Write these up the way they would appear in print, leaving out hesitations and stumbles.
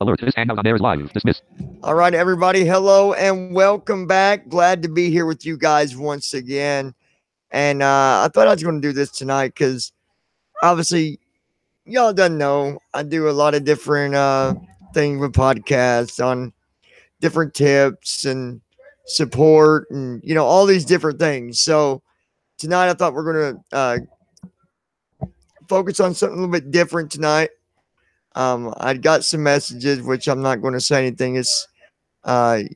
Alert, this hangout on air is live. Dismiss. All right, everybody. Hello and welcome back. Glad to be here with you guys once again. And I thought I was going to do this tonight because obviously y'all doesn't know I do a lot of different things with podcasts on different tips and support and all these different things. So tonight I thought we're going to focus on something a little bit different tonight. I got some messages which I'm not going to say anything. It's I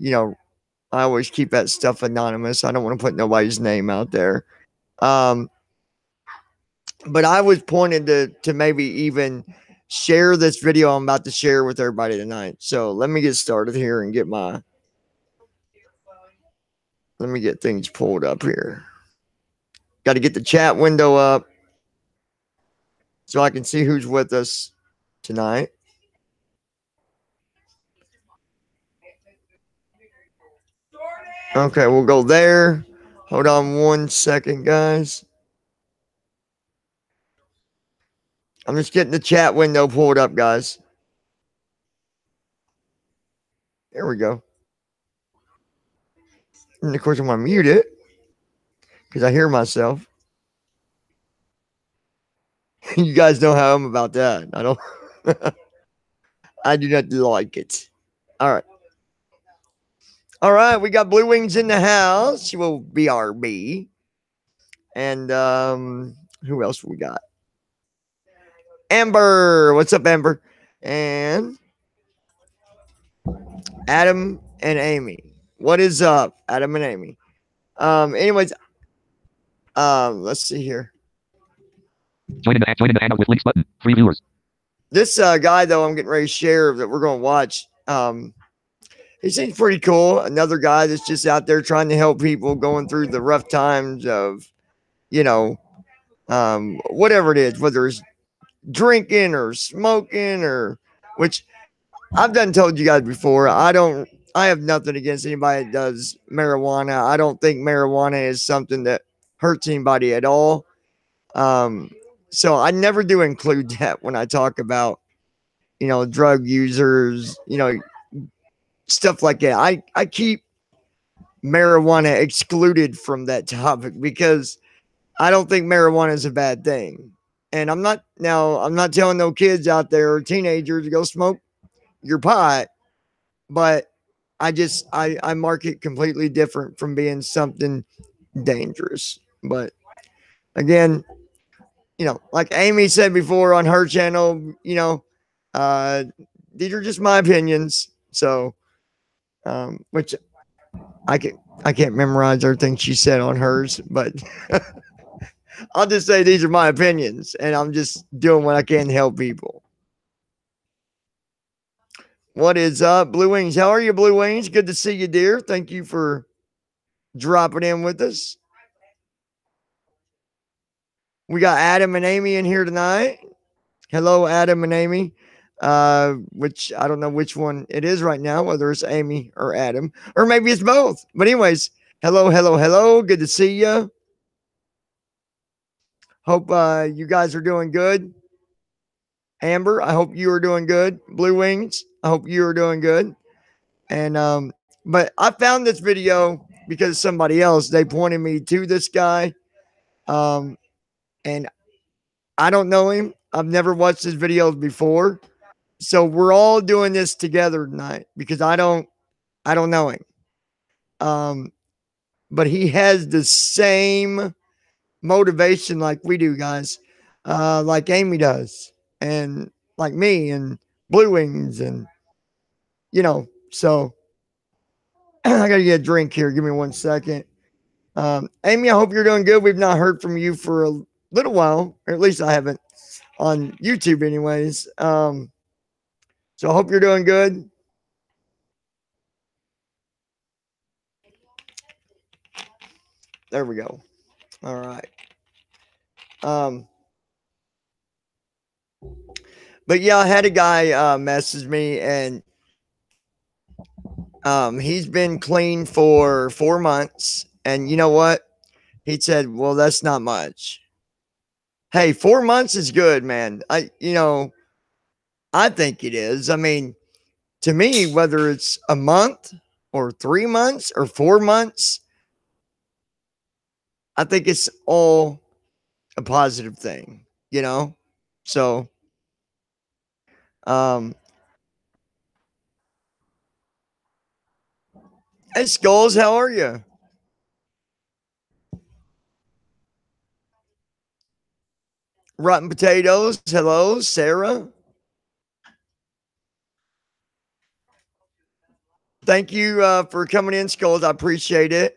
always keep that stuff anonymous. I don't want to put nobody's name out there. Um, but I was pointed to maybe even share this video I'm about to share with everybody tonight. So let me get started here and let me get things pulled up here. Got to get the chat window up so I can see who's with us tonight. Okay, we'll go there. Hold on 1 second, guys. I'm just getting the chat window pulled up, guys. There we go. And of course, I'm going to mute it because I hear myself. You guys know how I'm about that. I don't. I do not like it. All right. All right. We got Blue Wings in the house. She will BRB. And who else we got? Amber. What's up, Amber? And Adam and Amy. What is up, Adam and Amy? Anyways, let's see here. Join in the hangout with links button. 3 viewers. This guy, though, I'm getting ready to share that we're going to watch. He seems pretty cool. Another guy that's just out there trying to help people going through the rough times of, whatever it is, whether it's drinking or smoking or which I've done told you guys before. I have nothing against anybody that does marijuana. I don't think marijuana is something that hurts anybody at all. So I never do include that when I talk about, drug users, stuff like that. I keep marijuana excluded from that topic because I don't think marijuana is a bad thing. And I'm not telling no kids out there or teenagers to go smoke your pot, but I mark it completely different from being something dangerous. But again, like Amy said before on her channel, these are just my opinions. So, which I can't memorize everything she said on hers, but I'll just say these are my opinions, and I'm just doing what I can to help people. What is up, Blue Wings? How are you, Blue Wings? Good to see you, dear. Thank you for dropping in with us. We got Adam and Amy in here tonight. Hello, Adam and Amy. Which I don't know which one it is right now, whether it's Amy or Adam, or maybe it's both. But anyways, hello, hello, hello. Good to see you. Hope you guys are doing good. Amber, I hope you are doing good. Blue Wings, I hope you are doing good. And but I found this video because somebody else, they pointed me to this guy. And I don't know him. I've never watched his videos before. So we're all doing this together tonight because I don't know him. But he has the same motivation like we do, guys. Like Amy does, and like me and Blue Wings, and so I gotta get a drink here. Give me 1 second. Amy, I hope you're doing good. We've not heard from you for a little while, or at least I haven't on YouTube anyways. So I hope you're doing good. There we go. All right. But yeah, I had a guy message me, and he's been clean for 4 months. And you know what? He said, well, that's not much. Hey, 4 months is good, man. I think it is. I mean, to me, whether it's a month or 3 months or 4 months, I think it's all a positive thing, you know? So, um, hey, Skulls, how are you? Rotten Potatoes, hello, Sarah. Thank you for coming in, Skulls. I appreciate it.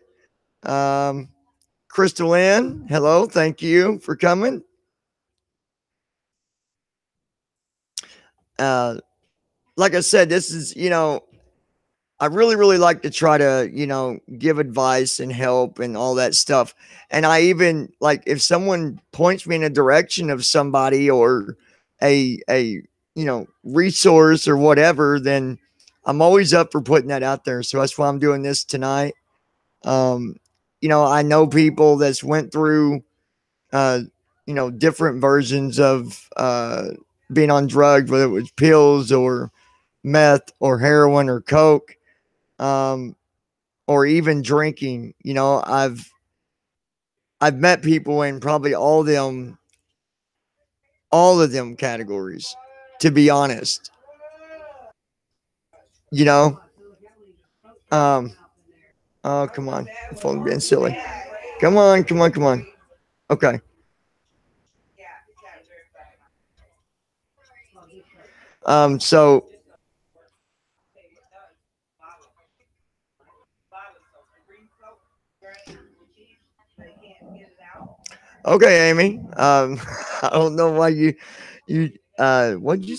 Crystal Ann, hello. Thank you for coming. Like I said, this is, I really, really like to try to, give advice and help and all that stuff. And I even like if someone points me in a direction of somebody or a resource or whatever, then I'm always up for putting that out there. So that's why I'm doing this tonight. I know people that's went through different versions of being on drugs, whether it was pills or meth or heroin or coke, or even drinking. I've met people in probably all of them categories, to be honest. You know, oh come on, the phone being silly. Come on, come on, come on. Okay. So okay, Amy. I don't know why what you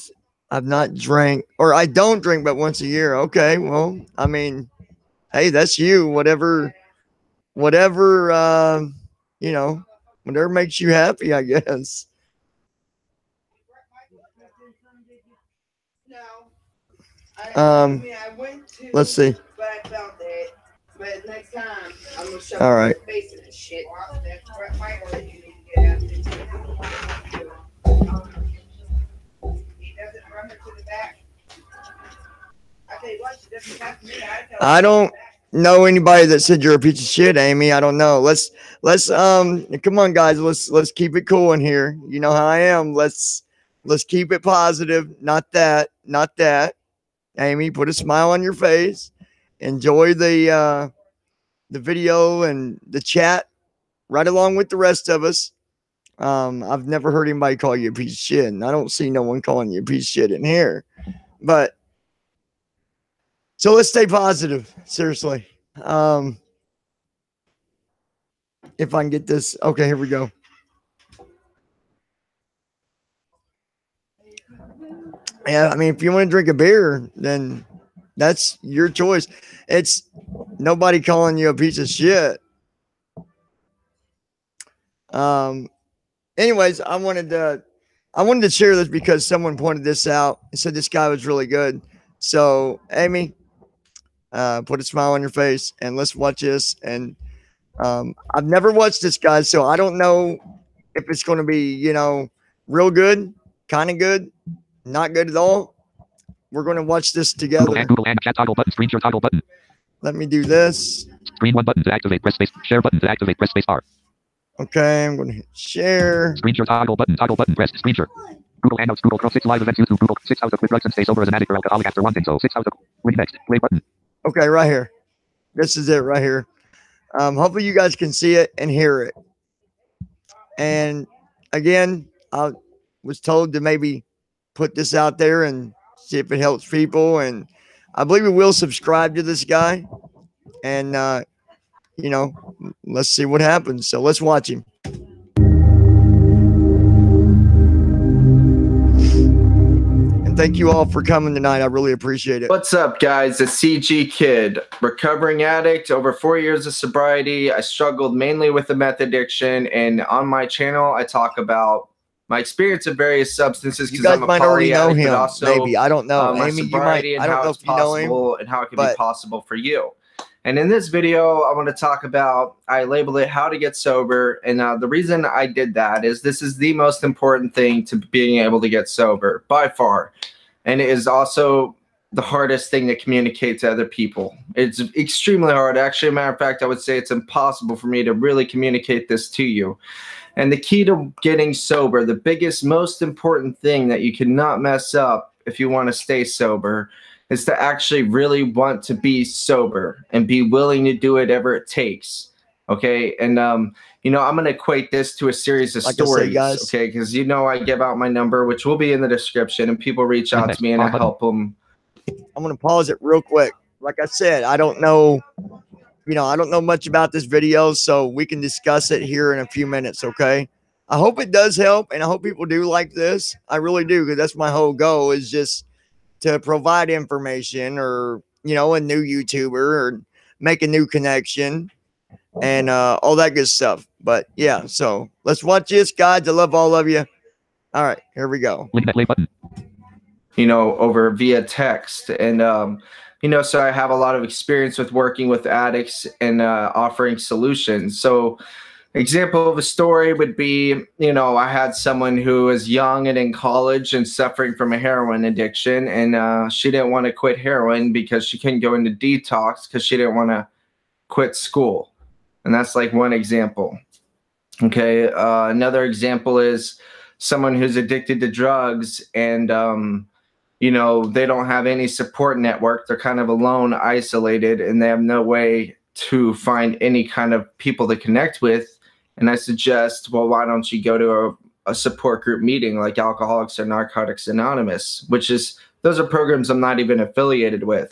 I've not drank, or I don't drink but once a year. Okay, well, I mean, hey, that's you. Whatever you know, whatever makes you happy, I guess. Let's see. All right. I don't know anybody that said you're a piece of shit, Amy. I don't know. Let's come on, guys. Let's keep it cool in here. You know how I am. Let's keep it positive. Not that. Amy, put a smile on your face. Enjoy the video and the chat right along with the rest of us. I've never heard anybody call you a piece of shit, and I don't see no one calling you a piece of shit in here. But so let's stay positive. Seriously. If I can get this. Okay, here we go. Yeah, I mean, if you want to drink a beer, then that's your choice. It's nobody calling you a piece of shit. Anyways, I wanted to share this because someone pointed this out and said this guy was really good. So, Amy, put a smile on your face and let's watch this. And I've never watched this guy, so I don't know if it's going to be, real good, kind of good, not good at all. We're going to watch this together. Google and chat toggle button. Screen share toggle button. Let me do this. Screen 1 button to activate. Press space. Share button to activate. Press space R. Okay, I'm going to hit share. Screen share toggle button. Toggle button. Press screen share. Google Hangouts. Google Chrome. 6 live events. YouTube. Google 6 hours of quit drugs and stay sober as an addict or alcoholic after one thing. So 6 hours of wait next. Play button. Okay, right here. This is it right here. Hopefully you guys can see it and hear it. And again, I was told to maybe put this out there and see if it helps people. And I believe we will subscribe to this guy. And, let's see what happens. So let's watch him. And thank you all for coming tonight. I really appreciate it. What's up, guys? The CG Kid, recovering addict, over 4 years of sobriety. I struggled mainly with the meth addiction, and on my channel, I talk about my experience of various substances You because guys I'm a might already know poly addict, him. but also Maybe I don't know. my Amy, you might. sobriety and I don't how know it's if you know him. possible and how it can but- be possible for you. And in this video, I want to talk about, I labeled it How to Get Sober. And the reason I did that is this is the most important thing to being able to get sober by far. And it is also the hardest thing to communicate to other people. It's extremely hard. Actually, a matter of fact, I would say it's impossible for me to really communicate this to you. And the key to getting sober, the biggest, most important thing that you cannot mess up if you want to stay sober, is to actually really want to be sober and be willing to do whatever it takes. Okay. And, you know, I'm going to equate this to a series of stories. Guys. Okay. Because, you know, I give out my number, which will be in the description, and people reach out to me and I help them. I'm going to pause it real quick. Like I said, I don't know, you know, I don't know much about this video, so we can discuss it here in a few minutes. Okay. I hope it does help, and I hope people do like this. I really do, because that's my whole goal, is just to provide information, or, you know, a new YouTuber, or make a new connection, and all that good stuff. But yeah, so let's watch this, guys. I love all of you. All right, here we go. Link that play button. You know, over via text. And, you know, so I have a lot of experience with working with addicts and offering solutions. So example of a story would be, you know, I had someone who was young and in college and suffering from a heroin addiction, and she didn't want to quit heroin because she couldn't go into detox because she didn't want to quit school. And that's like one example. Okay. Another example is someone who's addicted to drugs, and, you know, they don't have any support network. They're kind of alone, isolated, and they have no way to find any kind of people to connect with. And I suggest, well, why don't you go to a support group meeting like Alcoholics and Narcotics Anonymous, which is, those are programs I'm not even affiliated with.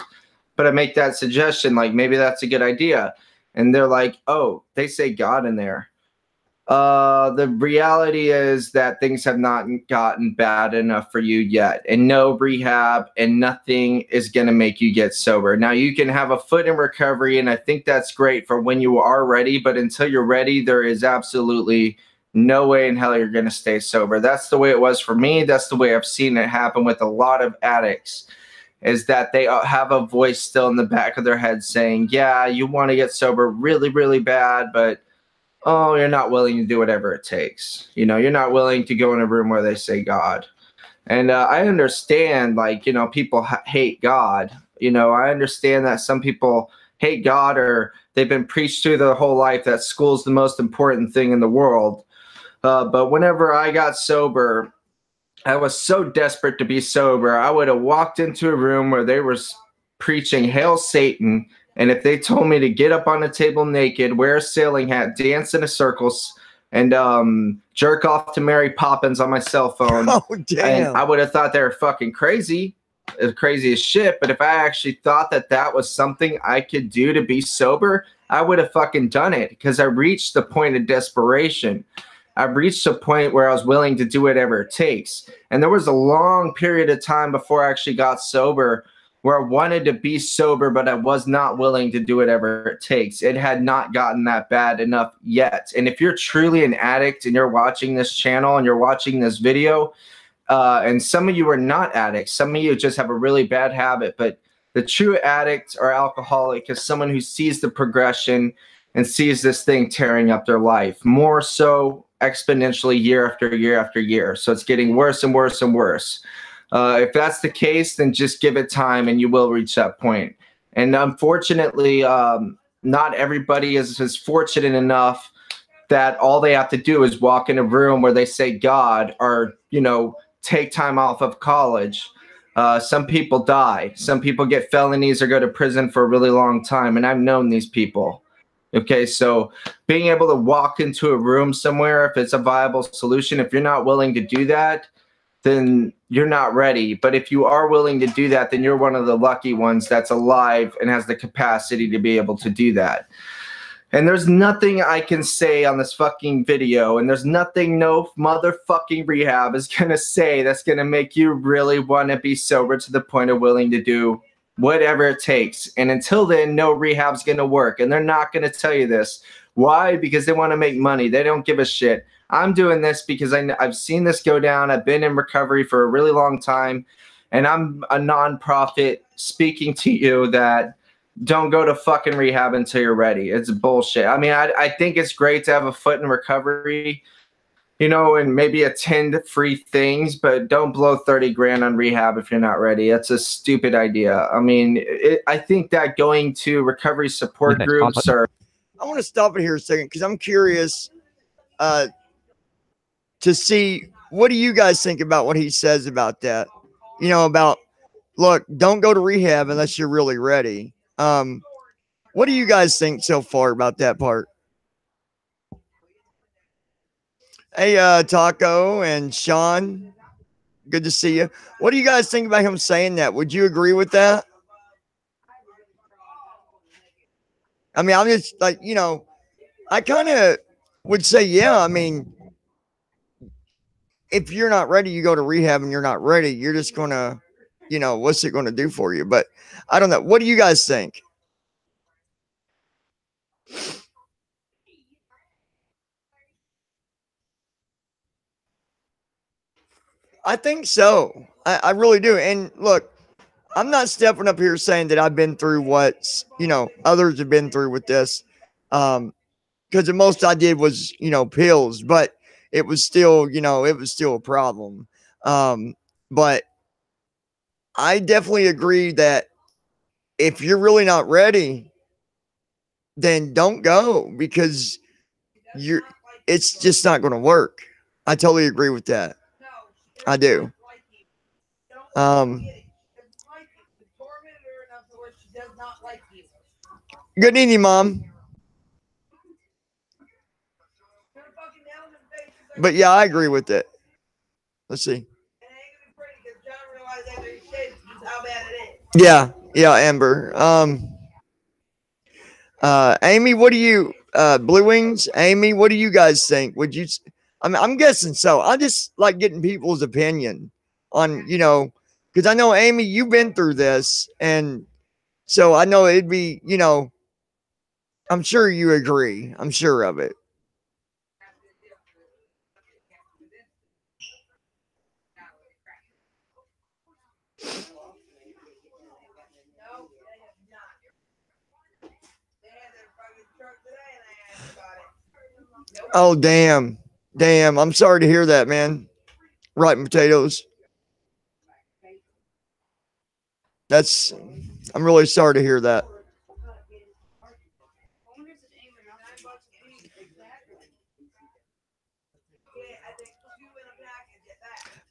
But I make that suggestion, like, maybe that's a good idea. And they're like, oh, they say God in there. The reality is that things have not gotten bad enough for you yet, and no rehab and nothing is going to make you get sober. Now, you can have a foot in recovery, and I think that's great for when you are ready, but until you're ready, there is absolutely no way in hell you're going to stay sober. That's the way it was for me. That's the way I've seen it happen with a lot of addicts, is that they have a voice still in the back of their head saying, yeah, you want to get sober really, really bad, but oh, you're not willing to do whatever it takes. You know, you're not willing to go in a room where they say God. And I understand, like, you know, people hate God. You know, I understand that some people hate God, or they've been preached to their whole life that school's the most important thing in the world. But whenever I got sober, I was so desperate to be sober. I would have walked into a room where they were preaching Hail Satan, and if they told me to get up on a table naked, wear a sailing hat, dance in a circle, and jerk off to Mary Poppins on my cell phone, Oh, damn. I would have thought they were fucking crazy, crazy as shit. But if I actually thought that that was something I could do to be sober, I would have fucking done it, because I reached the point of desperation. I reached a point where I was willing to do whatever it takes. And there was a long period of time before I actually got sober where I wanted to be sober, but I was not willing to do whatever it takes. It had not gotten that bad enough yet. And if you're truly an addict and you're watching this channel and you're watching this video, and some of you are not addicts, some of you just have a really bad habit, but the true addict or alcoholic is someone who sees the progression and sees this thing tearing up their life, more so exponentially year after year after year. So it's getting worse and worse and worse. If that's the case, then just give it time and you will reach that point. And unfortunately, not everybody is fortunate enough that all they have to do is walk in a room where they say God, or, you know, take time off of college. Some people die. Some people get felonies or go to prison for a really long time. And I've known these people. Okay, so being able to walk into a room somewhere, if it's a viable solution, if you're not willing to do that, then you're not ready. But if you are willing to do that, then you're one of the lucky ones that's alive and has the capacity to be able to do that. And there's nothing I can say on this fucking video, and there's nothing no motherfucking rehab is going to say that's going to make you really want to be sober to the point of willing to do whatever it takes. And until then, no rehab's going to work. And they're not going to tell you this. Why? Because they want to make money. They don't give a shit. I'm doing this because I've seen this go down. I've been in recovery for a really long time. And I'm a nonprofit speaking to you that don't go to fucking rehab until you're ready. It's bullshit. I mean, I think it's great to have a foot in recovery. you know, and maybe attend free things, but don't blow 30 grand on rehab if you're not ready. That's a stupid idea. I mean, I think that going to recovery support Next, groups pause button. are I want to stop it here a second because I'm curious to see what do you guys think about what he says about that. You know, about look, don't go to rehab unless you're really ready. What do you guys think so far about that part? Hey, Taco and Sean, good to see you. What do you guys think about him saying that? Would you agree with that? I mean, I'm just like, you know, I kind of would say, yeah. I mean, if you're not ready, you go to rehab and you're not ready, you're just going to, you know, what's it going to do for you? But I don't know. What do you guys think? I think so. I really do. And look, I'm not stepping up here saying that I've been through what, you know, others have been through with this. Because the most I did was, you know, pills, but it was still, you know, it was still a problem. But I definitely agree that if you're really not ready, then don't go because it's just not going to work. I totally agree with that. I do. Good evening, Mom. But yeah, I agree with it. Let's see. Yeah, Amber. Amy, what do you Blue Wings? Amy, what do you guys think? Would you I mean, I'm guessing so. I just like getting people's opinion on, you know, because I know Amy, you've been through this, and so I know it'd be, you know, I'm sure you agree. I'm sure of it. Oh, damn. Damn. I'm sorry to hear that, man. Rotten potatoes. I'm really sorry to hear that.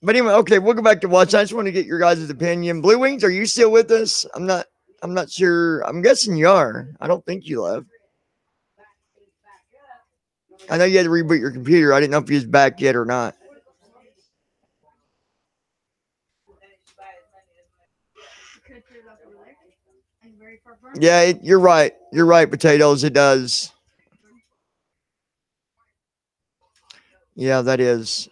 But anyway, okay, we'll go back to watch. I just want to get your guys' opinion. Blue Wings, are you still with us? I'm not sure. I'm guessing you are. I don't think you left. I know you had to reboot your computer. I didn't know if you was back yet or not. Yeah, you're right. You're right, potatoes. It does. Yeah, that is.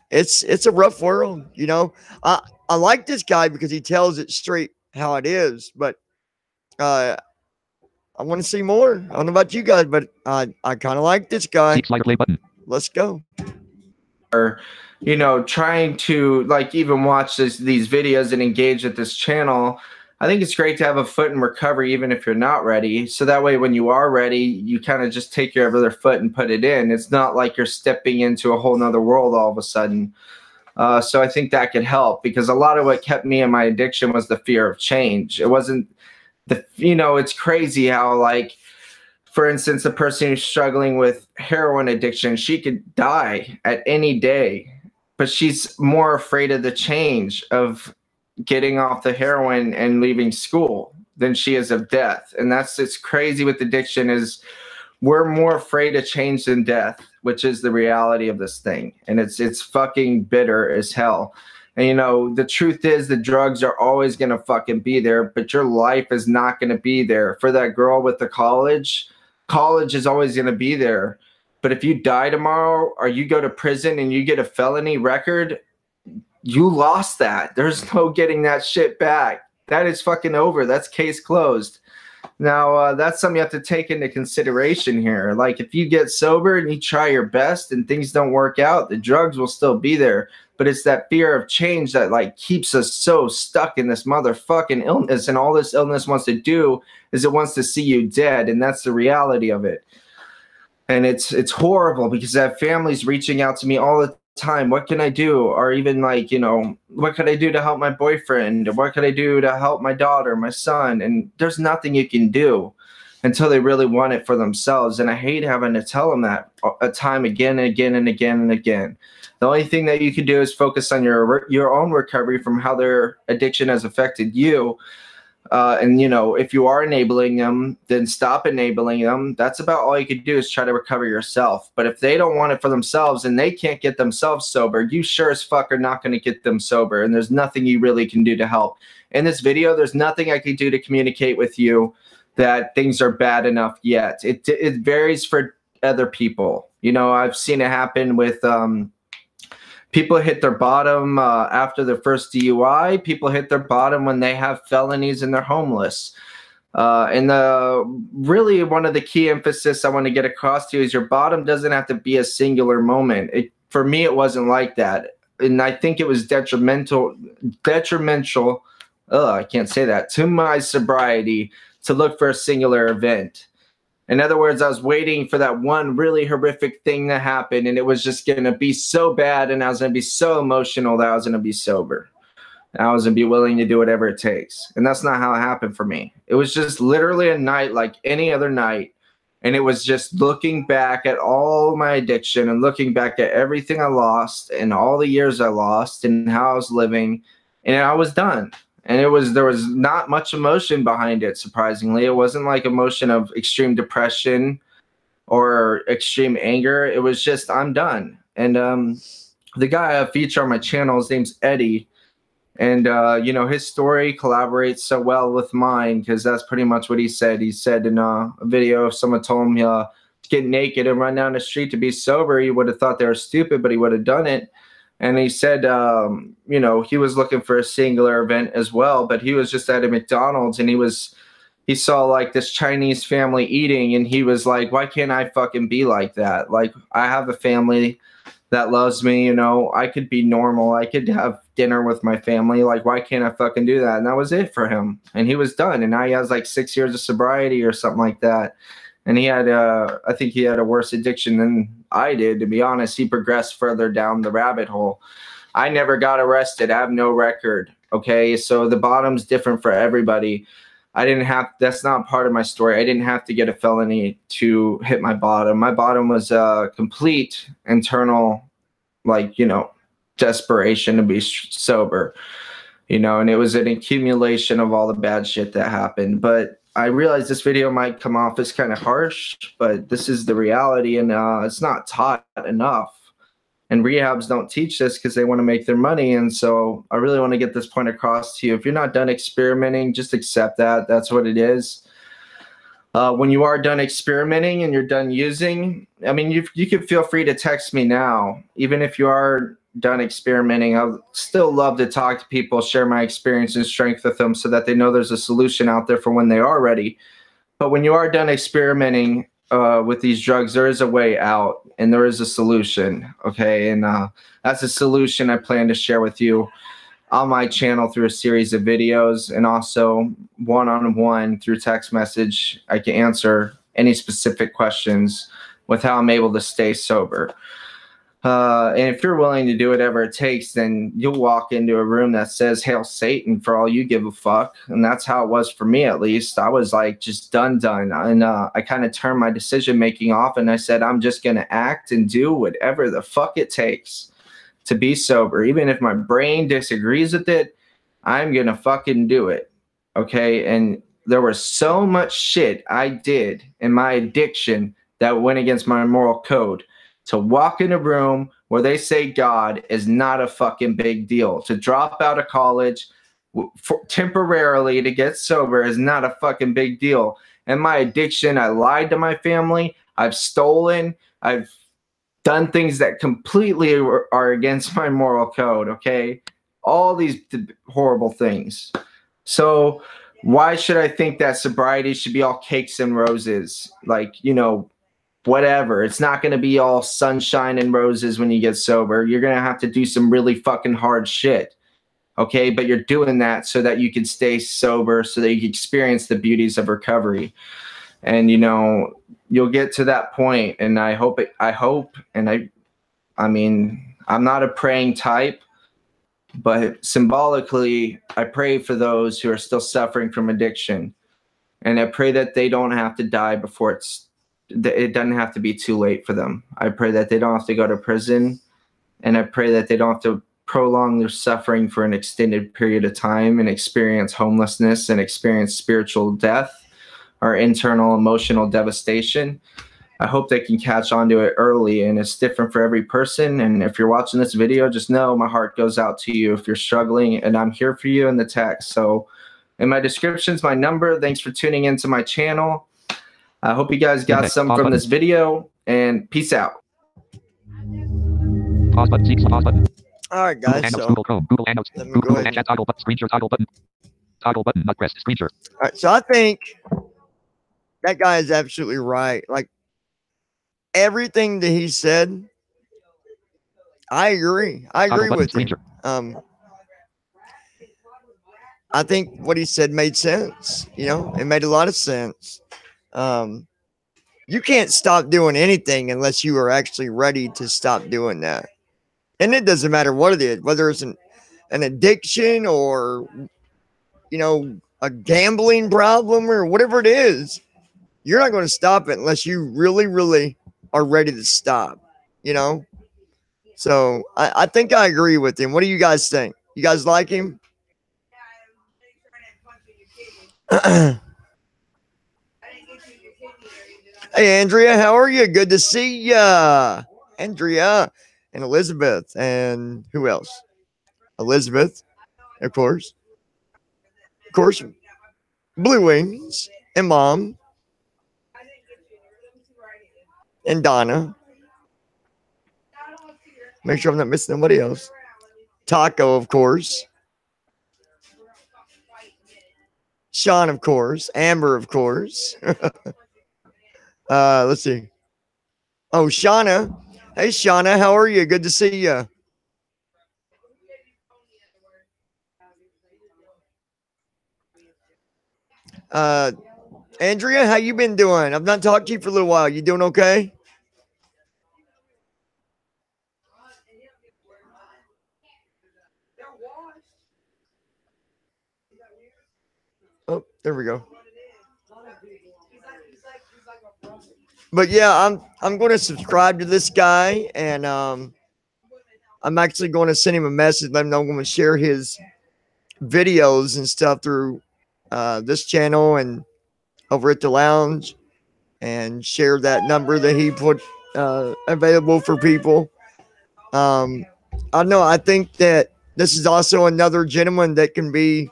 It's a rough world, you know. I like this guy because he tells it straight how it is, but I want to see more. I don't know about you guys, but I kind of like this guy. Keep slider play button. Let's go. You know, trying to like even watch these videos and engage with this channel. I think it's great to have a foot in recovery, even if you're not ready. So that way, when you are ready, you kind of just take your other foot and put it in. It's not like you're stepping into a whole nother world all of a sudden. So I think that could help, because a lot of what kept me in my addiction was the fear of change. It wasn't you know, it's crazy how, like, for instance, a person who's struggling with heroin addiction, she could die at any day, but she's more afraid of the change of getting off the heroin and leaving school than she is of death. And it's crazy with addiction is we're more afraid of change than death, which is the reality of this thing. And it's fucking bitter as hell. And, you know, the truth is the drugs are always going to fucking be there, but your life is not going to be there. For that girl with the college is always going to be there. But if you die tomorrow or you go to prison and you get a felony record, you lost that. There's no getting that shit back. That is fucking over. That's case closed. Now, that's something you have to take into consideration here. Like, if you get sober and you try your best and things don't work out, the drugs will still be there. But it's that fear of change that, like, keeps us so stuck in this motherfucking illness. And all this illness wants to do is it wants to see you dead. And that's the reality of it. And it's horrible because I have families reaching out to me all the time. What can I do? Or even like, you know, what could I do to help my boyfriend? Or what could I do to help my daughter, my son? And there's nothing you can do until they really want it for themselves. And I hate having to tell them that a time again and again and again and again. The only thing that you can do is focus on your own recovery from how their addiction has affected you. And, you know, if you are enabling them, then stop enabling them. That's about all you can do is try to recover yourself. But if they don't want it for themselves and they can't get themselves sober, you sure as fuck are not going to get them sober. And there's nothing you really can do to help. In this video, there's nothing I can do to communicate with you that things are bad enough yet. It varies for other people. You know, I've seen it happen with people hit their bottom after their first DUI. People hit their bottom when they have felonies and they're homeless. And really one of the key emphasis I want to get across to you is your bottom doesn't have to be a singular moment. For me, it wasn't like that. And I think it was detrimental, I can't say that, to my sobriety to look for a singular event. In other words, I was waiting for that one really horrific thing to happen, and it was just going to be so bad, and I was going to be so emotional that I was going to be sober. And I was going to be willing to do whatever it takes. And that's not how it happened for me. It was just literally a night like any other night, and it was just looking back at all my addiction and looking back at everything I lost and all the years I lost and how I was living, and I was done. And there was not much emotion behind it, surprisingly. It wasn't like emotion of extreme depression or extreme anger. It was just, I'm done. And the guy I feature on my channel, his name's Eddie. And, you know, his story collaborates so well with mine because that's pretty much what he said. He said in a video, if someone told him to get naked and run down the street to be sober, he would have thought they were stupid, but he would have done it. And he said, you know, he was looking for a singular event as well, but he was just at a McDonald's and he saw like this Chinese family eating, and he was like, why can't I fucking be like that? Like, I have a family that loves me, you know, I could be normal. I could have dinner with my family. Like, why can't I fucking do that? And that was it for him. And he was done. And now he has like 6 years of sobriety or something like that. And he had, I think he had a worse addiction than I did, to be honest. He progressed further down the rabbit hole. I never got arrested. I have no record. Okay. So the bottom's different for everybody. That's not part of my story. I didn't have to get a felony to hit my bottom. My bottom was a complete internal, like, you know, desperation to be sober, you know, and it was an accumulation of all the bad shit that happened. But I realize this video might come off as kind of harsh, but this is the reality, and it's not taught enough. And rehabs don't teach this because they want to make their money. And so I really want to get this point across to you. If you're not done experimenting, just accept that. That's what it is. When you are done experimenting and you're done using, I mean, you can feel free to text me now. Even if you are done experimenting, I would still love to talk to people, share my experience and strength with them so that they know there's a solution out there for when they are ready. But when you are done experimenting with these drugs, there is a way out and there is a solution. Okay. And that's a solution I plan to share with you on my channel through a series of videos, and also one-on-one through text message. I can answer any specific questions with how I'm able to stay sober. And if you're willing to do whatever it takes, then you'll walk into a room that says Hail Satan for all you give a fuck. And that's how it was for me, at least. I was like just done. And I kind of turned my decision making off, and I said, I'm just going to act and do whatever the fuck it takes to be sober. Even if my brain disagrees with it, I'm going to fucking do it. Okay. And there was so much shit I did in my addiction that went against my moral code. To walk in a room where they say God is not a fucking big deal. To drop out of college temporarily to get sober is not a fucking big deal. And my addiction, I lied to my family. I've stolen. I've done things that completely are against my moral code, okay? All these horrible things. So why should I think that sobriety should be all cakes and roses? Like, you know, whatever. It's not going to be all sunshine and roses when you get sober. You're going to have to do some really fucking hard shit. Okay. But you're doing that so that you can stay sober, so that you can experience the beauties of recovery. And, you know, you'll get to that point, and I hope I mean, I'm not a praying type, but symbolically, I pray for those who are still suffering from addiction. And I pray that they don't have to die before it doesn't have to be too late for them. I pray that they don't have to go to prison. And I pray that they don't have to prolong their suffering for an extended period of time and experience homelessness and experience spiritual death or internal emotional devastation. I hope they can catch on to it early, and it's different for every person. And if you're watching this video, just know my heart goes out to you if you're struggling, and I'm here for you in the text. So in my description's my number. Thanks for tuning into my channel. I hope you guys got some from this video, and peace out. Pause button. Seek pause button. All right, guys. Google Hangouts, So Google Chrome, Google Hangouts, let me Google go ahead. Hangouts, toggle button, screen share toggle button. Toggle button, not pressed, screen share. All right, so I think that guy is absolutely right. Like everything that he said, I agree. I agree Toggle button, with screen him. share. I think what he said made sense. You know, it made a lot of sense. You can't stop doing anything unless you are actually ready to stop doing that. And it doesn't matter what it is, whether it's an addiction or, you know, a gambling problem or whatever it is. You're not going to stop it unless you really, really are ready to stop, you know? So I think I agree with him. What do you guys think? You guys like him? Hey, Andrea, how are you? Good to see ya. Andrea and Elizabeth. And who else? Elizabeth, of course. Of course, Blue Wings and Mom and Donna. Make sure I'm not missing nobody else. Taco, of course. Sean, of course. Amber, of course. Let's see. Oh, Shauna. Hey, Shauna, how are you? Good to see you. Andrea, how you been doing? I've not talked to you for a little while. You doing okay? Oh, there we go. But yeah, I'm going to subscribe to this guy, and I'm actually going to send him a message. Let him know I'm going to share his videos and stuff through this channel and over at the lounge, and share that number that he put available for people. I know. I think that this is also another gentleman that can be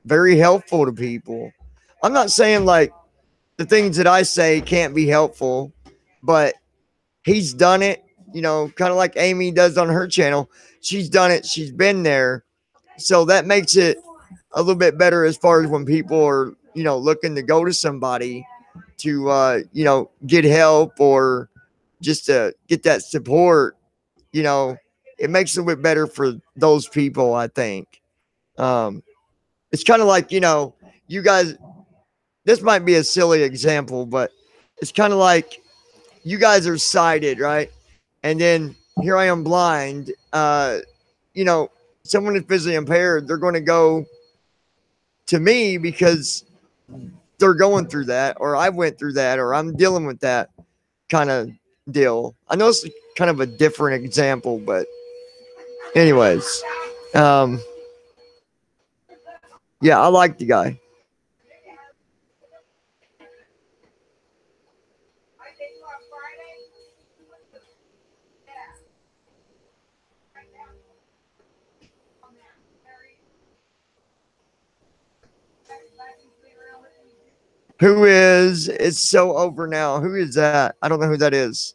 very helpful to people. I'm not saying like the things that I say can't be helpful, but he's done it, you know, kind of like Amy does on her channel. She's done it. She's been there. So that makes it a little bit better as far as when people are, you know, looking to go to somebody to, you know, get help or just to get that support, you know, it makes it a little bit better for those people, I think. It's kind of like, you know, you guys, this might be a silly example, but it's kind of like you guys are sighted, right? And then here I am blind. You know, someone is physically impaired, they're going to go to me because they're going through that, or I went through that, or I'm dealing with that kind of deal. I know it's kind of a different example, but anyways, yeah, I like the guy. Who is? It's so over now. Who is that? I don't know who that is.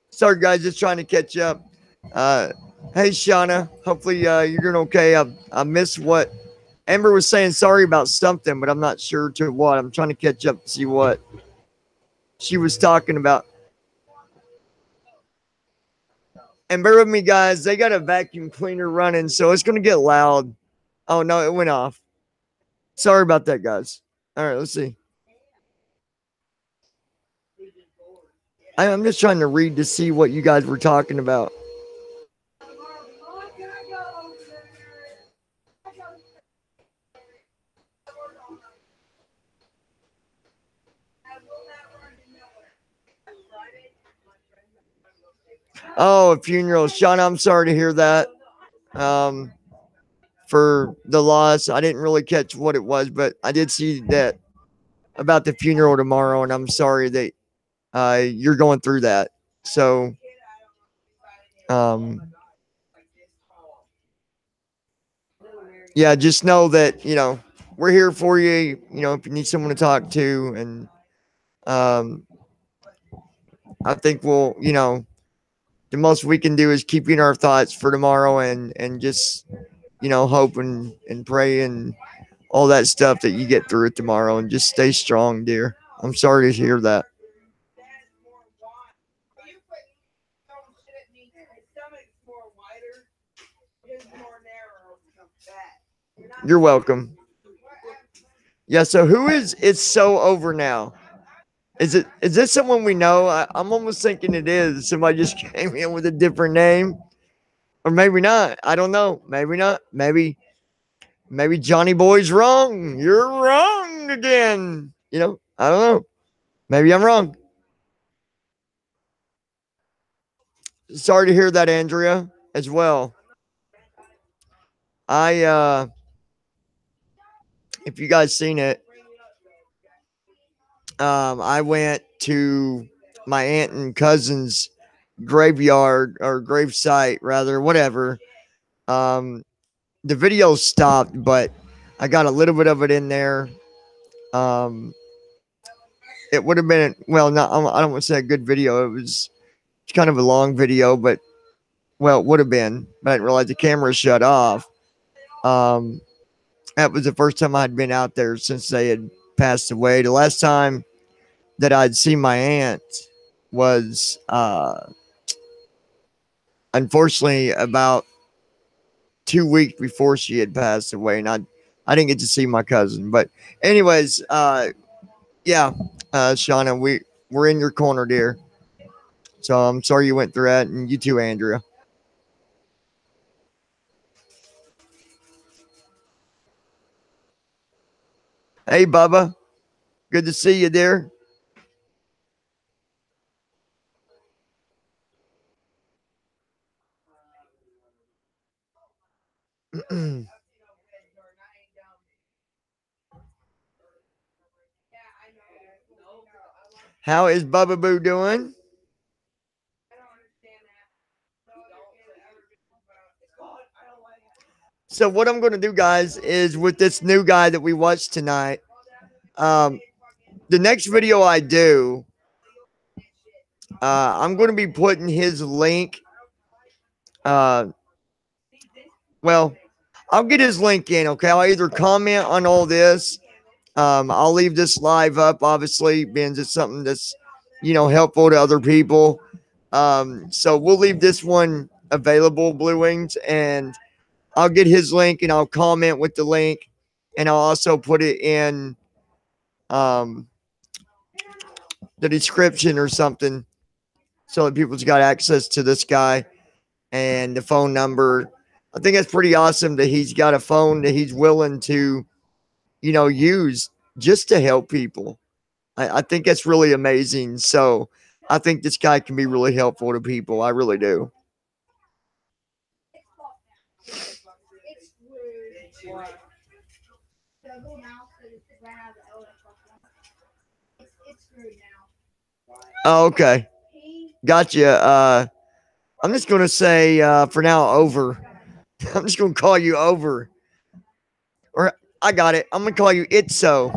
Sorry, guys, just trying to catch up. Hey, Shauna. Hopefully, you're doing okay. I missed what Amber was saying. Sorry about something, but I'm not sure to what. I'm trying to catch up to see what she was talking about. And bear with me, guys. They got a vacuum cleaner running, so it's going to get loud. Oh, no, it went off. Sorry about that, guys. All right, let's see. I'm just trying to read to see what you guys were talking about. Oh, a funeral. Sean, I'm sorry to hear that. For the loss, I didn't really catch what it was, but I did see that about the funeral tomorrow, and I'm sorry that you're going through that. So, um, yeah, just know that, we're here for you, if you need someone to talk to. And I think the most we can do is keeping our thoughts for tomorrow, and just, hope and pray and all that stuff that you get through it tomorrow, and just stay strong, dear. I'm sorry to hear that. You're welcome. Yeah, so who is It's So Over Now? Is this someone we know? I'm almost thinking it is. Somebody just came in with a different name. Or maybe not. I don't know. Maybe not. Maybe Johnny Boy's wrong. You're wrong again. I don't know. Maybe I'm wrong. Sorry to hear that, Andrea, as well. If you guys seen it, I went to my aunt and cousin's graveyard, or grave site rather, whatever. The video stopped, but I got a little bit of it in there. It would have been, well, not, I don't want to say a good video. It was kind of a long video, but, well, it would have been, but I didn't realize the camera shut off. That was the first time I'd been out there since they had passed away. The last time that I'd seen my aunt was, unfortunately, about 2 weeks before she had passed away, and I didn't get to see my cousin. But anyways, yeah, Shauna, we're in your corner, dear. So I'm sorry you went through that, and you too, Andrea. Hey, Bubba, good to see you, dear. How is Bubba Boo doing? So what I'm going to do, guys, is with this new guy that we watched tonight, the next video I do, I'm going to be putting his link. Well, I'll get his link in, okay? I'll either comment on all this. I'll leave this live up, obviously, being just something that's, helpful to other people. So we'll leave this one available, Blue Wings, and I'll get his link and I'll comment with the link, and I'll also put it in the description or something, so that people's got access to this guy and the phone number. I think that's pretty awesome that he's got a phone that he's willing to, use just to help people. I think that's really amazing. So I think this guy can be really helpful to people. I really do. Oh, okay. Gotcha. I'm just going to say, for now, over. I'm just going to call you over. Or I got it. I'm going to call you Itso.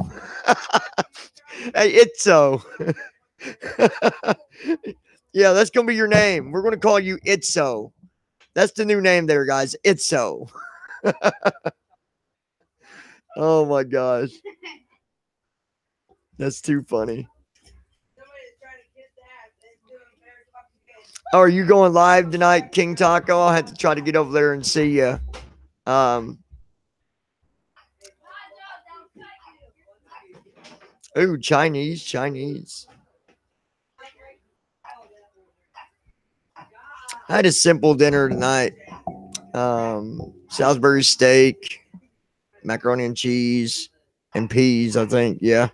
Hey, Itso. Yeah, that's going to be your name. We're going to call you Itso. That's the new name there, guys. It's so. Oh my gosh. That's too funny. Oh, are you going live tonight, King Taco? I'll have to try to get over there and see you. Ooh, Chinese. I had a simple dinner tonight. Salisbury steak, macaroni and cheese, and peas, I think. Yeah.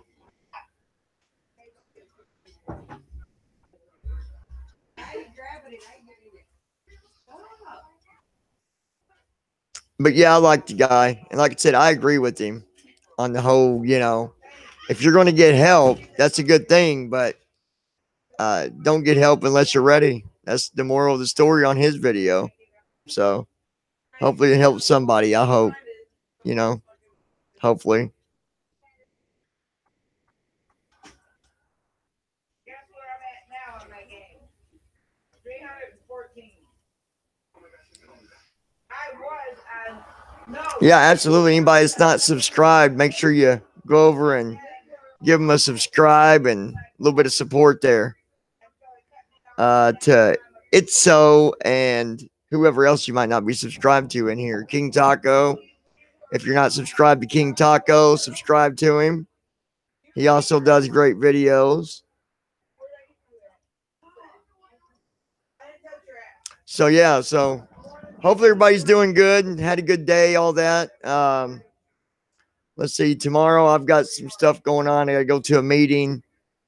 But yeah, I like the guy. And like I said, I agree with him on the whole, if you're going to get help, that's a good thing. But don't get help unless you're ready. That's the moral of the story on his video. So hopefully it helps somebody. I hope, hopefully. Yeah, absolutely. Anybody that's not subscribed, make sure you go over and give them a subscribe and a little bit of support there. To It's So and whoever else you might not be subscribed to in here. King Taco. If you're not subscribed to King Taco, subscribe to him. He also does great videos. So yeah, hopefully everybody's doing good and had a good day, all that. Let's see, tomorrow I've got some stuff going on. I gotta go to a meeting.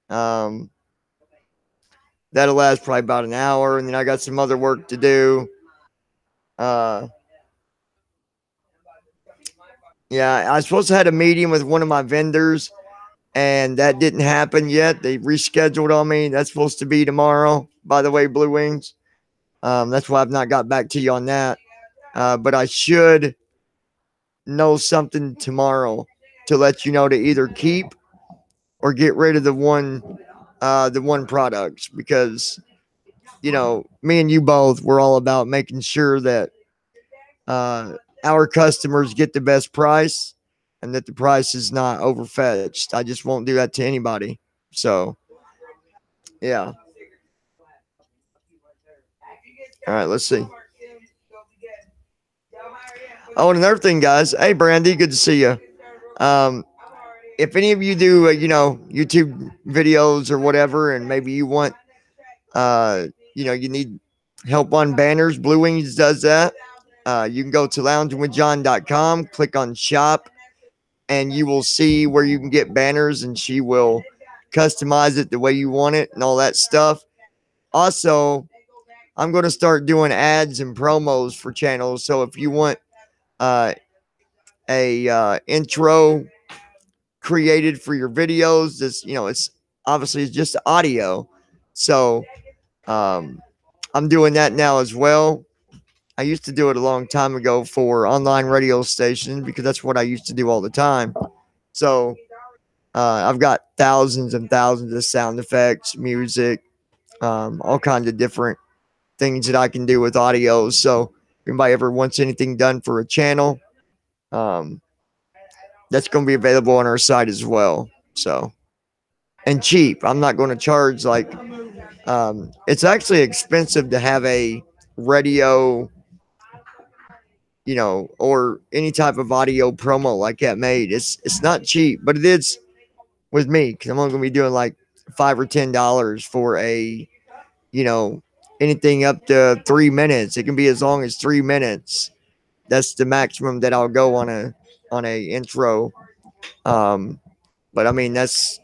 That'll last probably about an hour, and then I got some other work to do. Yeah, I was supposed to have a meeting with one of my vendors, and that didn't happen yet. They rescheduled on me. That's supposed to be tomorrow, by the way, Blue Wings. That's why I've not got back to you on that. But I should know something tomorrow to let you know to either keep or get rid of the one products, because me and you both, we're all about making sure that our customers get the best price and that the price is not overfetched. I just won't do that to anybody. So yeah. All right, let's see. Oh, and another thing, guys. Hey, Brandy, good to see you. If any of you do, YouTube videos or whatever, and maybe you want, you need help on banners, Blue Wings does that. You can go to loungingwithjohn.com, click on shop, and you will see where you can get banners, and she will customize it the way you want it and all that stuff. Also, I'm going to start doing ads and promos for channels. So if you want a intro created for your videos, it's obviously just audio. So I'm doing that now as well. I used to do it a long time ago for online radio stations because that's what I used to do all the time. So I've got thousands and thousands of sound effects, music, all kinds of different things that I can do with audio. So if anybody ever wants anything done for a channel, that's going to be available on our site as well. So, and cheap. I'm not going to charge it's actually expensive to have a radio, or any type of audio promo like that made. It's not cheap, but it is with me, because I'm only going to be doing like $5 or $10 for a, anything up to 3 minutes. It can be as long as 3 minutes. That's the maximum that I'll go on a intro. But I mean, that's,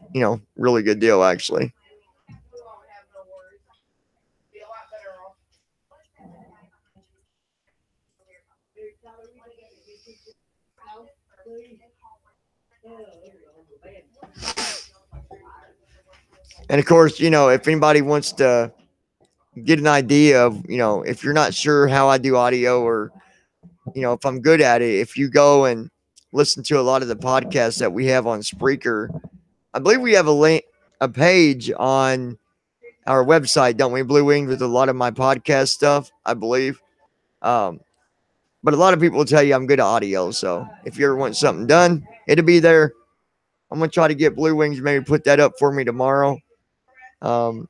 really good deal actually. And of course, if anybody wants to get an idea of, if you're not sure how I do audio, or, if I'm good at it, if you go and listen to a lot of the podcasts that we have on Spreaker, I believe we have a page on our website, don't we, Blue Wings, with a lot of my podcast stuff, I believe. But a lot of people will tell you I'm good at audio. So if you ever want something done, it'll be there. I'm gonna try to get Blue Wings, maybe put that up for me tomorrow. Blue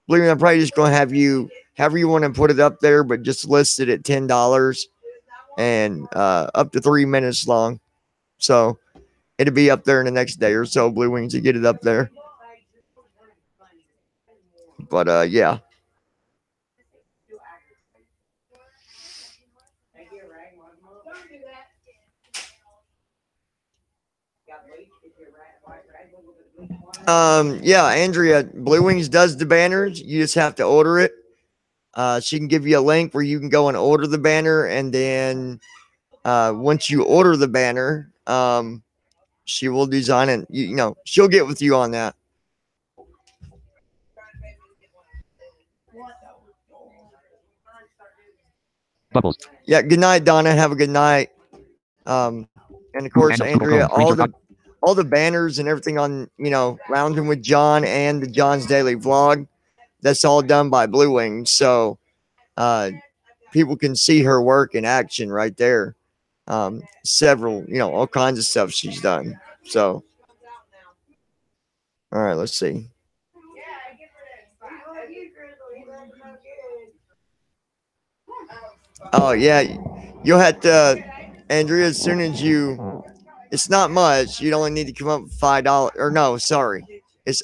Wings, I'm probably just gonna have you, however you want to put it up there, but just list it at $10 and up to 3 minutes long. So it'll be up there in the next day or so. Blue Wings to get it up there. But yeah. Yeah, Andrea, Blue Wings does the banners. You just have to order it. She can give you a link where you can go and order the banner, and then once you order the banner, she will design it. You know, she'll get with you on that. Bubbles. Yeah, good night, Donna. Have a good night. And of course, Andrea, all the banners and everything on, you know, Lounging with John and the John's Daily Vlog, that's all done by Blue Wings. So people can see her work in action right there. Several, you know, all kinds of stuff she's done. So, all right, let's see. Oh, yeah. You'll have to, Andrea, as soon as you, it's not much. You'd only need to come up with $5. Or no, sorry. Is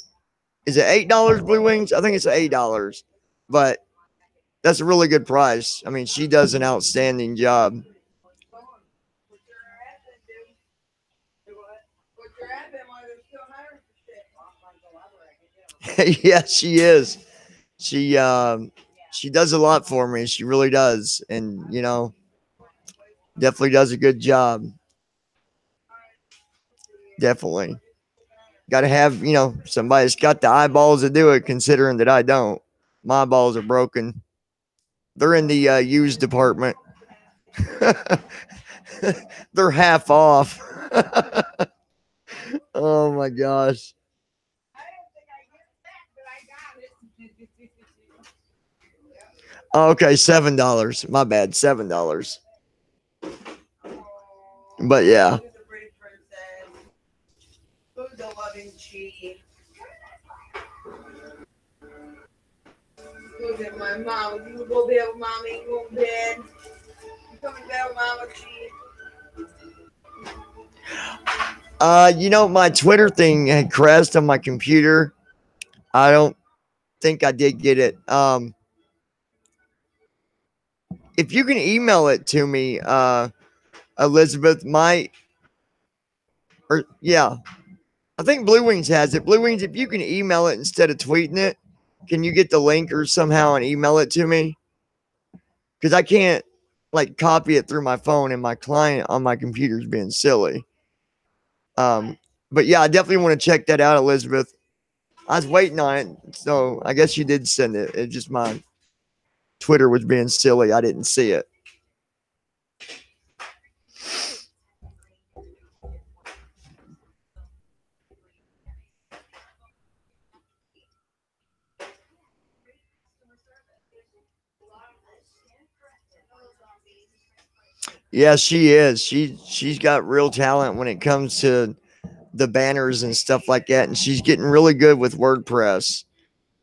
it $8, Blue Wings? I think it's $8. But that's a really good price. I mean, she does an outstanding job. Yeah, she is. She does a lot for me. She really does. And, you know, definitely does a good job. Definitely. Got to have, you know, somebody that's got the eyeballs to do it, considering that I don't. My eyeballs are broken. They're in the used department. They're half off. Oh my gosh. Okay, $7. My bad, $7. But yeah. Go get my mom. You go there with mommy. Go to bed. You coming down with mama? You know, my Twitter thing had crashed on my computer. I don't think I did get it. If you can email it to me, Elizabeth, yeah, I think Blue Wings has it. Blue Wings, if you can email it instead of tweeting it, can you get the link or somehow and email it to me? Because I can't like copy it through my phone, and my client on my computer is being silly. But yeah, I definitely want to check that out, Elizabeth. I was waiting on it, so I guess you did send it. It just my Twitter was being silly. I didn't see it. Yeah, she is. She's got real talent when it comes to the banners and stuff like that, and she's getting really good with WordPress.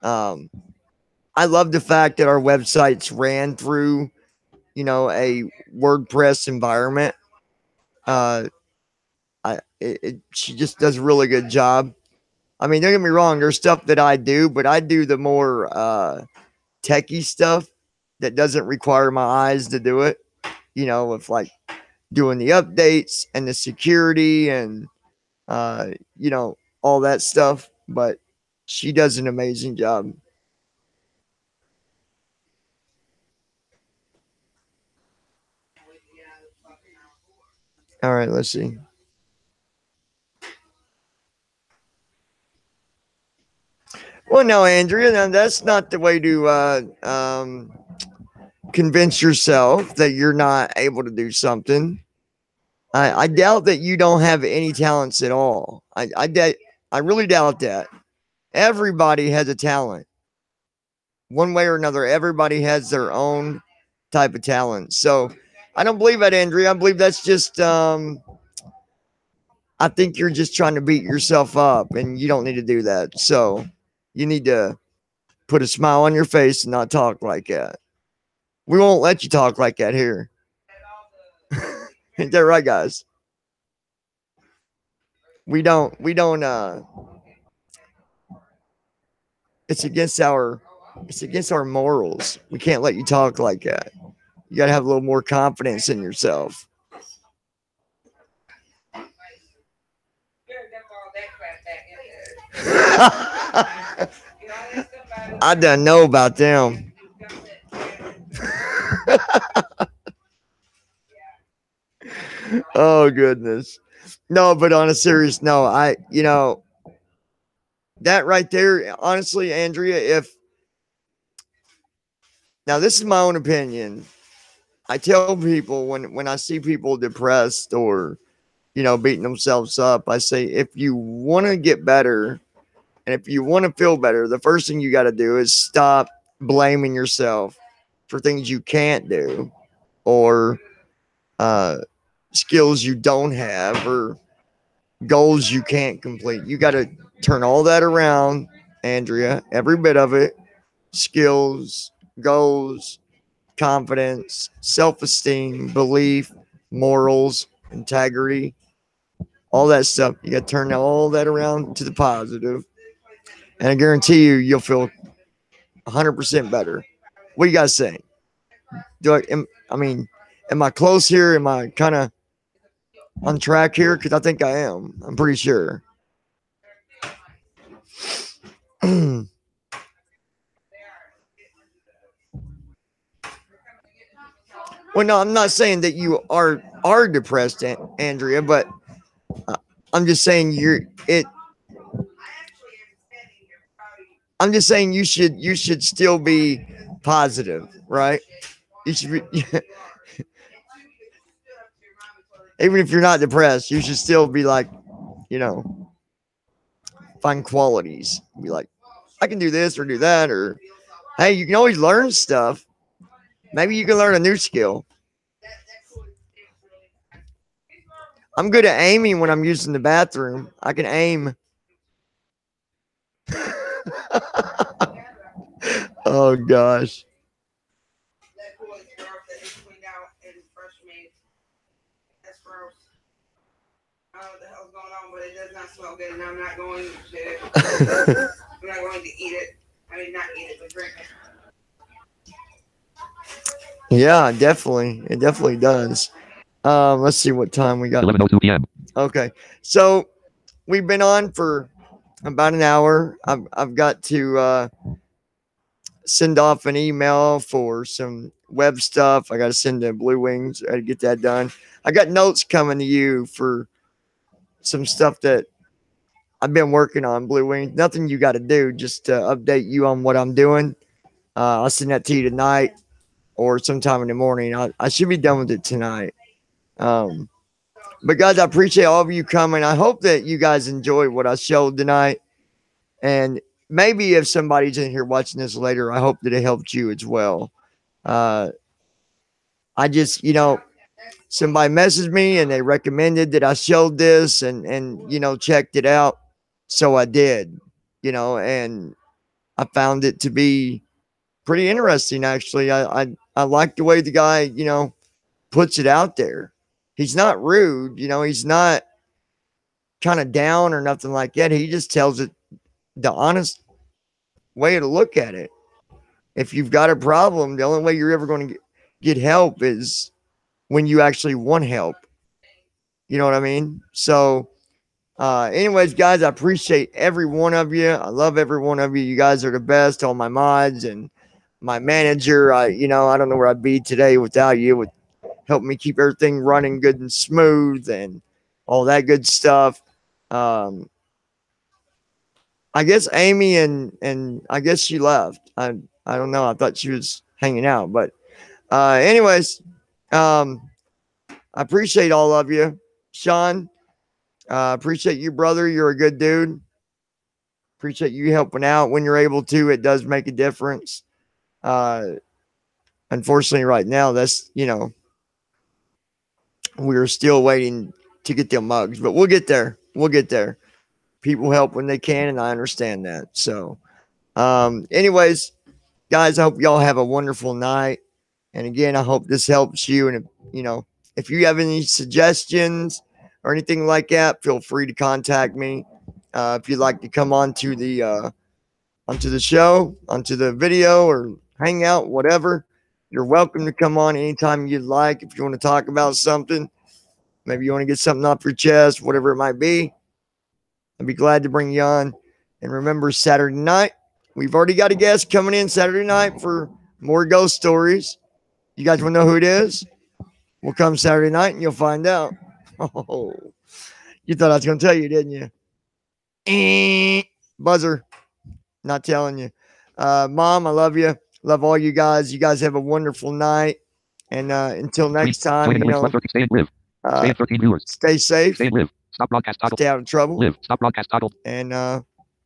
I love the fact that our websites ran through, you know, a WordPress environment. She just does a really good job. I mean, don't get me wrong, there's stuff that I do, but I do the more techie stuff that doesn't require my eyes to do it. You know, with like doing the updates and the security and you know, all that stuff. But she does an amazing job. All right, let's see. Well, no, Andrea, no, that's not the way to convince yourself that you're not able to do something. I doubt that you don't have any talents at all. I really doubt that. Everybody has a talent. One way or another, everybody has their own type of talent. So I don't believe that, Andrea. I believe that's just I think you're just trying to beat yourself up, and you don't need to do that. So you need to put a smile on your face and not talk like that. We won't let you talk like that here. Ain't that right, guys? We don't it's against our morals. We can't let you talk like that. You got to have a little more confidence in yourself. I don't know about them. Oh goodness. No, but on a serious note, that right there, honestly, Andrea, if now this is my own opinion. I tell people when I see people depressed or beating themselves up, I say if you want to get better and if you want to feel better, the first thing you got to do is stop blaming yourself for things you can't do or skills you don't have or goals you can't complete. You got to turn all that around, Andrea, every bit of it. Skills, goals, confidence, self-esteem, belief, morals, integrity, all that stuff. You got to turn all that around to the positive. And I guarantee you'll feel 100% better. What do you guys say? Am I close here? Am I kind of on track here? Because I think I am. I'm pretty sure. Well, no, I'm not saying that you are depressed, Andrea, but I'm just saying I'm just saying you should still be positive, right? You should be, even if you're not depressed, you should still be like, find qualities. Be like, I can do this or do that, or hey, you can always learn stuff. Maybe you can learn a new skill. I'm good at aiming when I'm using the bathroom. I can aim. Oh gosh. But it does not smell good, and I'm not going to. I'm not going to eat it. I mean, not eat it, but drink it. Yeah, definitely. It definitely does. Let's see what time we got. 11:02 p.m. Okay, so we've been on for about an hour. I've got to send off an email for some web stuff. I got to send to Blue Wings. I got to get that done. I got notes coming to you for some stuff that I've been working on, Blue Wings. Nothing you got to do, just to update you on what I'm doing. I'll send that to you tonight or sometime in the morning. I should be done with it tonight. But guys, I appreciate all of you coming. I hope that you guys enjoyed what I showed tonight. And maybe if somebody's in here watching this later, I hope that it helped you as well. I just, somebody messaged me and they recommended that I showed this and checked it out. So I did, and I found it to be pretty interesting, actually. I like the way the guy, puts it out there. He's not rude, he's not kind of down or nothing like that. He just tells it the honest way to look at it. If you've got a problem, the only way you're ever going to get help is when you actually want help. You know what I mean? So, anyways, guys, I appreciate every one of you. I love every one of you. You guys are the best. All my mods and my manager. I don't know where I'd be today without you. With help me keep everything running good and smooth and all that good stuff. I guess Amy and I guess she left. I don't know. I thought she was hanging out, but anyways, I appreciate all of you. Sean, appreciate you, brother. You're a good dude. Appreciate you helping out when you're able to. It does make a difference. unfortunately, right now, that's, we're still waiting to get them mugs, but we'll get there. We'll get there. People help when they can, and I understand that. So, anyways, guys, I hope y'all have a wonderful night. And again, I hope this helps you. And, if you have any suggestions or anything like that, feel free to contact me. If you'd like to come onto the show, onto the video, or hang out, whatever, you're welcome to come on anytime you'd like. If you want to talk about something, maybe you want to get something off your chest, whatever it might be, I'd be glad to bring you on. And remember, Saturday night, we've already got a guest coming in Saturday night for more ghost stories. You guys want to know who it is? We'll come Saturday night and you'll find out. Oh, you thought I was going to tell you, didn't you? Buzzer. Not telling you. Mom, I love you. Love all you guys. You guys have a wonderful night. And until next time, Stay and live. Stay at 13 viewers. stay safe. Stay and live. Stop broadcast toggle. Stay out of trouble. Live. Stop broadcast toggle. And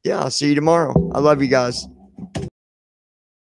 yeah, I'll see you tomorrow. I love you guys.